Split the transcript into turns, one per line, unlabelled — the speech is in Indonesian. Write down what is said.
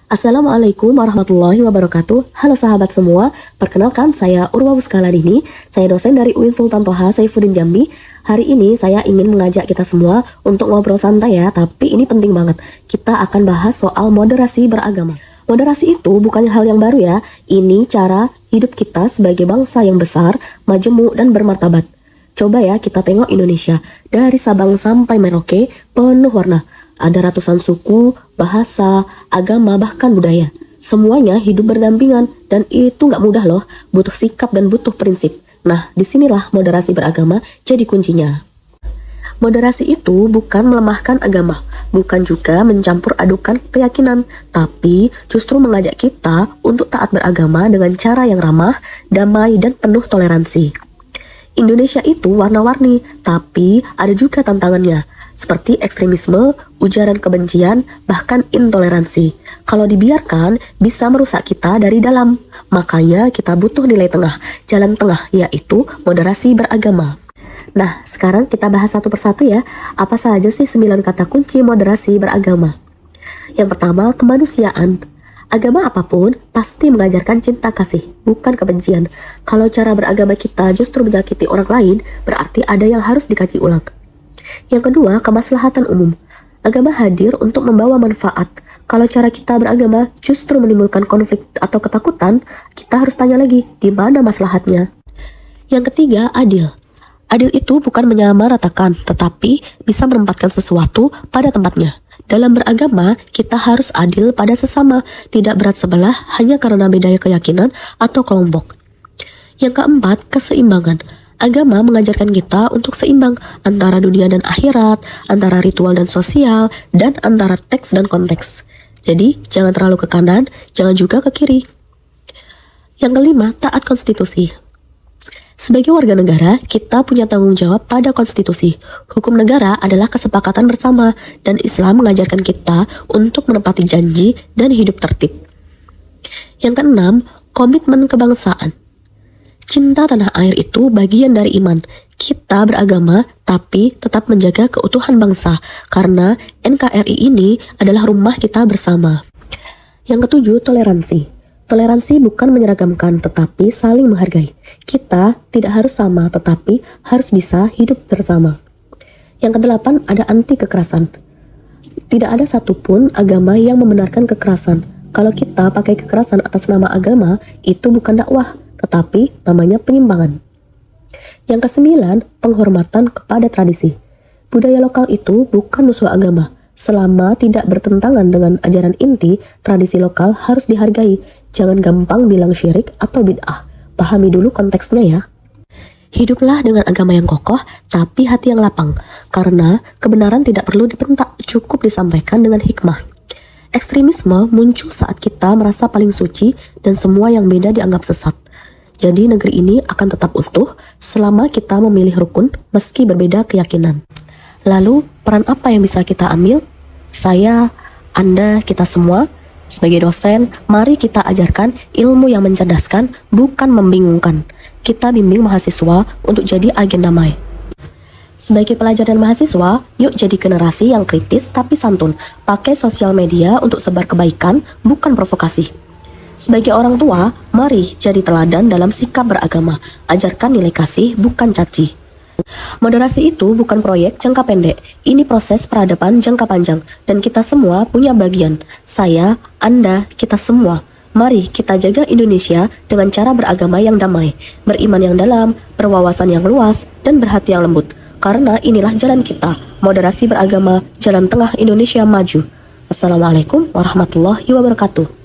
Assalamualaikum warahmatullahi wabarakatuh. Halo sahabat semua, perkenalkan saya Urwa Wuskaladini. Saya dosen dari UIN Sultan Toha Saifuddin Jambi. Hari ini saya ingin mengajak kita semua untuk ngobrol santai ya, tapi ini penting banget. Kita akan bahas soal moderasi beragama. Moderasi itu bukan hal yang baru ya. Ini cara hidup kita sebagai bangsa yang besar, majemuk dan bermartabat. Coba ya kita tengok Indonesia, dari Sabang sampai Merauke penuh warna. Ada ratusan suku, bahasa, agama, bahkan budaya. Semuanya hidup berdampingan dan itu nggak mudah loh, butuh sikap dan butuh prinsip. Nah, disinilah moderasi beragama jadi kuncinya. Moderasi itu bukan melemahkan agama, bukan juga mencampur adukan keyakinan, tapi justru mengajak kita untuk taat beragama dengan cara yang ramah, damai, dan penuh toleransi. Indonesia itu warna-warni, tapi ada juga tantangannya, seperti ekstremisme, ujaran kebencian, bahkan intoleransi. Kalau dibiarkan, bisa merusak kita dari dalam. Makanya kita butuh nilai tengah, jalan tengah, yaitu moderasi beragama. Nah, sekarang kita bahas satu persatu ya. Apa saja sih 9 kata kunci moderasi beragama? Yang pertama, kemanusiaan. Agama apapun pasti mengajarkan cinta kasih, bukan kebencian. Kalau cara beragama kita justru menyakiti orang lain, berarti ada yang harus dikaji ulang. Yang kedua, kemaslahatan umum. Agama hadir untuk membawa manfaat. Kalau cara kita beragama justru menimbulkan konflik atau ketakutan, kita harus tanya lagi, di mana maslahatnya? Yang ketiga, adil. Adil itu bukan menyamaratakan, tetapi bisa menempatkan sesuatu pada tempatnya. Dalam beragama, kita harus adil pada sesama, tidak berat sebelah hanya karena beda keyakinan atau kelompok. Yang keempat, keseimbangan. Agama mengajarkan kita untuk seimbang antara dunia dan akhirat, antara ritual dan sosial, dan antara teks dan konteks. Jadi, jangan terlalu ke kanan, jangan juga ke kiri. Yang kelima, taat konstitusi. Sebagai warga negara, kita punya tanggung jawab pada konstitusi. Hukum negara adalah kesepakatan bersama, dan Islam mengajarkan kita untuk menepati janji dan hidup tertib. Yang keenam, komitmen kebangsaan. Cinta tanah air itu bagian dari iman. Kita beragama, tapi tetap menjaga keutuhan bangsa, karena NKRI ini adalah rumah kita bersama. Yang ketujuh, toleransi. Toleransi bukan menyeragamkan, tetapi saling menghargai. Kita tidak harus sama, tetapi harus bisa hidup bersama. Yang kedelapan, ada anti kekerasan. Tidak ada satupun agama yang membenarkan kekerasan. Kalau kita pakai kekerasan atas nama agama, itu bukan dakwah, tetapi namanya penyimpangan. Yang kesembilan, penghormatan kepada tradisi. Budaya lokal itu bukan musuh agama. Selama tidak bertentangan dengan ajaran inti, tradisi lokal harus dihargai. Jangan gampang bilang syirik atau bid'ah. Pahami dulu konteksnya ya. Hiduplah dengan agama yang kokoh, tapi hati yang lapang. Karena kebenaran tidak perlu dibentak, cukup disampaikan dengan hikmah. Ekstremisme muncul saat kita merasa paling suci dan semua yang beda dianggap sesat. Jadi negeri ini akan tetap utuh selama kita memilih rukun meski berbeda keyakinan. Lalu peran apa yang bisa kita ambil? Saya, Anda, kita semua sebagai dosen, mari kita ajarkan ilmu yang mencerdaskan, bukan membingungkan. Kita bimbing mahasiswa untuk jadi agen damai. Sebagai pelajar dan mahasiswa, yuk jadi generasi yang kritis tapi santun. Pakai sosial media untuk sebar kebaikan, bukan provokasi. Sebagai orang tua, mari jadi teladan dalam sikap beragama. Ajarkan nilai kasih, bukan caci. Moderasi itu bukan proyek jangka pendek. Ini proses peradaban jangka panjang. Dan kita semua punya bagian. Saya, Anda, kita semua. Mari kita jaga Indonesia dengan cara beragama yang damai, beriman yang dalam, berwawasan yang luas, dan berhati yang lembut. Karena inilah jalan kita, moderasi beragama, jalan tengah Indonesia maju. Assalamualaikum warahmatullahi wabarakatuh.